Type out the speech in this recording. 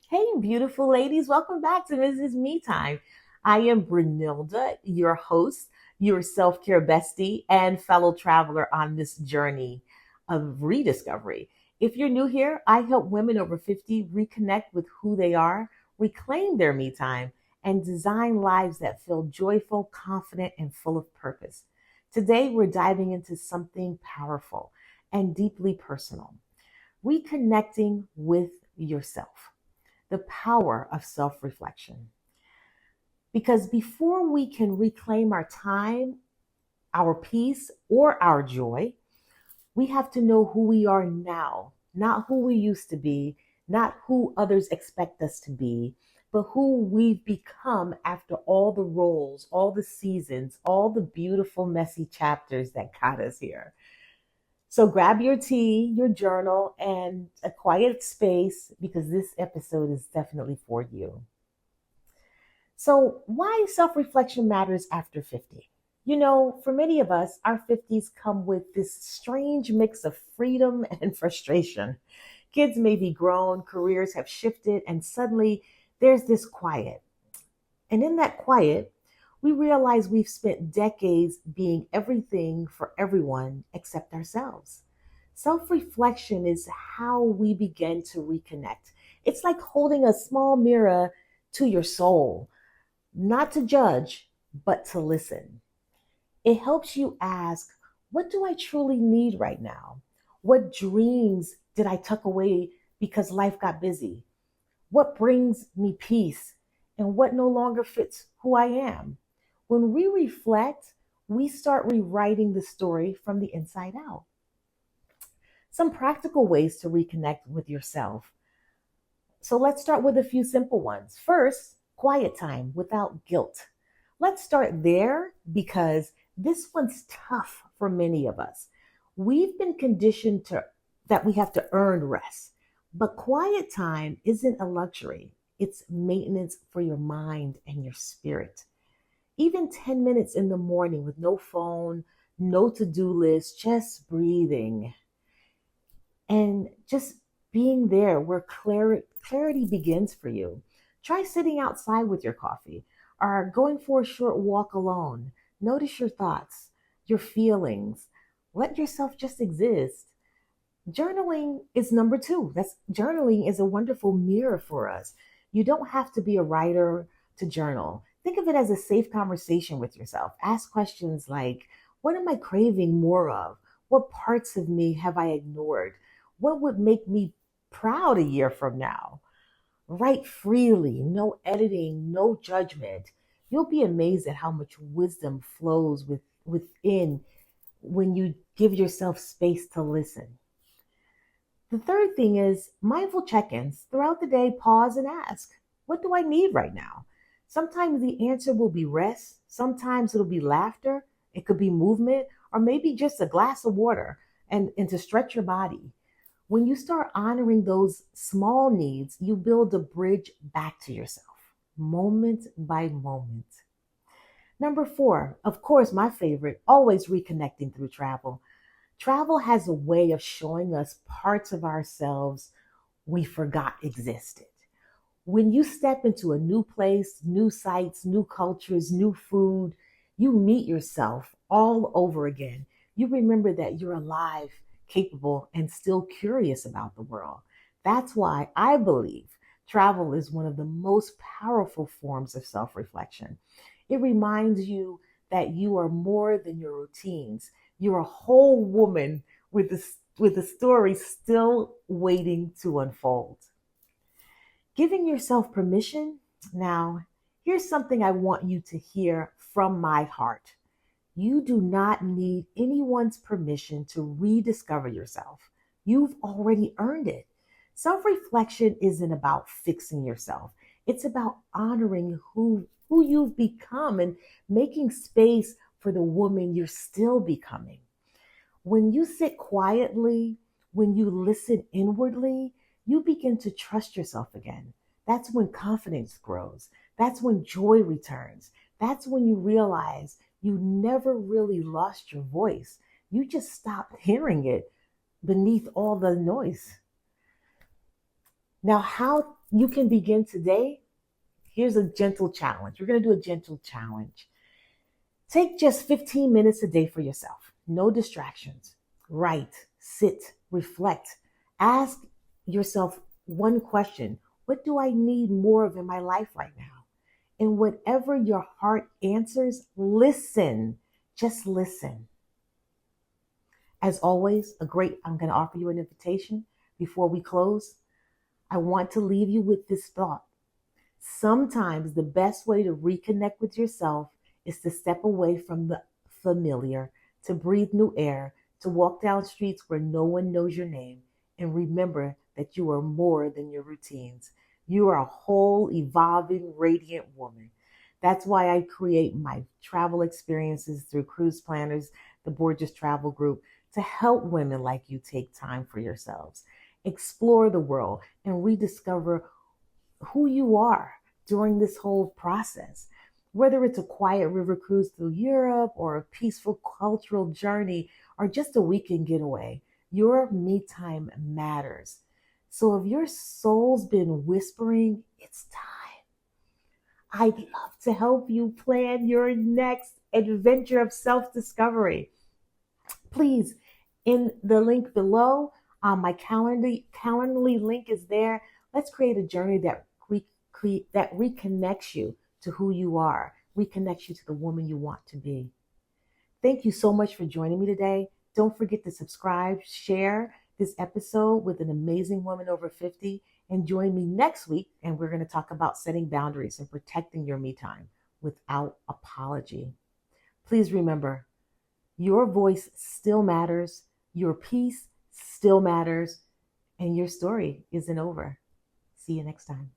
Hey, beautiful ladies, welcome back to Mrs. Me Time. I am Brunilda, your host, your self care bestie, and fellow traveler on this journey of rediscovery. If you're new here, I help women over 50 reconnect with who they are, reclaim their me time, and design lives that feel joyful, confident, and full of purpose. Today, we're diving into something powerful and deeply personal, reconnecting with yourself, the power of self reflection. Because before we can reclaim our time, our peace, or our joy, we have to know who we are now, not who we used to be, not who others expect us to be, but who we've become after all the roles, all the seasons, all the beautiful, messy chapters that got us here. So grab your tea, your journal, and a quiet space because this episode is definitely for you. So, why self reflection matters after 50? For many of us, our 50s come with this strange mix of freedom and frustration. Kids may be grown, careers have shifted, and suddenly there's this quiet. And in that quiet, we realize we've spent decades being everything for everyone except ourselves. Self reflection is how we begin to reconnect. It's like holding a small mirror to your soul, not to judge, but to listen. It helps you ask, what do I truly need right now? What dreams did I tuck away because life got busy? What brings me peace? And what no longer fits who I am? When we reflect, we start rewriting the story from the inside out. Some practical ways to reconnect with yourself. So let's start with a few simple ones. First, quiet time without guilt. Let's start there because this one's tough for many of us. We've been conditioned to that we have to earn rest. But quiet time isn't a luxury. It's maintenance for your mind and your spirit. Even 10 minutes in the morning with no phone, no to-do list, just breathing and just being there where clarity begins for you. Try sitting outside with your coffee or going for a short walk alone. Notice your thoughts, your feelings. Let yourself just exist. Journaling is number two. That's journaling is a wonderful mirror for us. You don't have to be a writer to journal. Think of it as a safe conversation with yourself. Ask questions like, what am I craving more of? What parts of me have I ignored? What would make me proud a year from now? Write freely, no editing, no judgment. You'll be amazed at how much wisdom flows within when you give yourself space to listen. The third thing is mindful check ins. Throughout the day, pause and ask, what do I need right now? Sometimes the answer will be rest, sometimes it'll be laughter, it could be movement, or maybe just a glass of water and to stretch your body. When you start honoring those small needs, you build a bridge back to yourself, moment by moment. Number four, of course, my favorite, always reconnecting through travel. Travel has a way of showing us parts of ourselves we forgot existed. When you step into a new place, new sights, new cultures, new food, you meet yourself all over again. You remember that you're alive, capable, and still curious about the world. That's why I believe travel is one of the most powerful forms of self reflection. It reminds you that you are more than your routines. You're a whole woman with a story still waiting to unfold. Giving yourself permission. Now, here's something I want you to hear from my heart. You do not need anyone's permission to rediscover yourself. You've already earned it. Self reflection isn't about fixing yourself, it's about honoring who you've become and making space for the woman you're still becoming. When you sit quietly, when you listen inwardly, you begin to trust yourself again. That's when confidence grows. That's when joy returns. That's when you realize you never really lost your voice. You just stopped hearing it beneath all the noise. Now, how You can begin today. Here's a gentle challenge. We're going to do a gentle challenge. Take just 15 minutes a day for yourself. No distractions. Write, sit, reflect. Ask yourself one question. What do I need more of in my life right now? And whatever your heart answers, listen. Just listen. As always, I'm going to offer you an invitation before we close. I want to leave you with this thought. Sometimes the best way to reconnect with yourself is to step away from the familiar, to breathe new air, to walk down streets where no one knows your name, and remember that you are more than your routines. You are a whole, evolving, radiant woman. That's why I create my travel experiences through Cruise Planners, the Gorgeous Travel Group, to help women like you take time for yourselves, explore the world, and rediscover who you are during this whole process. Whether it's a quiet river cruise through Europe or a peaceful cultural journey or just a weekend getaway, your me time matters. So if your soul's been whispering, it's time. I'd love to help you plan your next adventure of self discovery. Please, in the link below, my Calendly link is there. Let's create a journey that reconnects you to who you are, reconnects you to the woman you want to be. Thank you so much for joining me today. Don't forget to subscribe, share this episode with an amazing woman over 50, and join me next week. And we're going to talk about setting boundaries and protecting your me time without apology. Please remember, your voice still matters, your peace still matters, and your story isn't over. See you next time.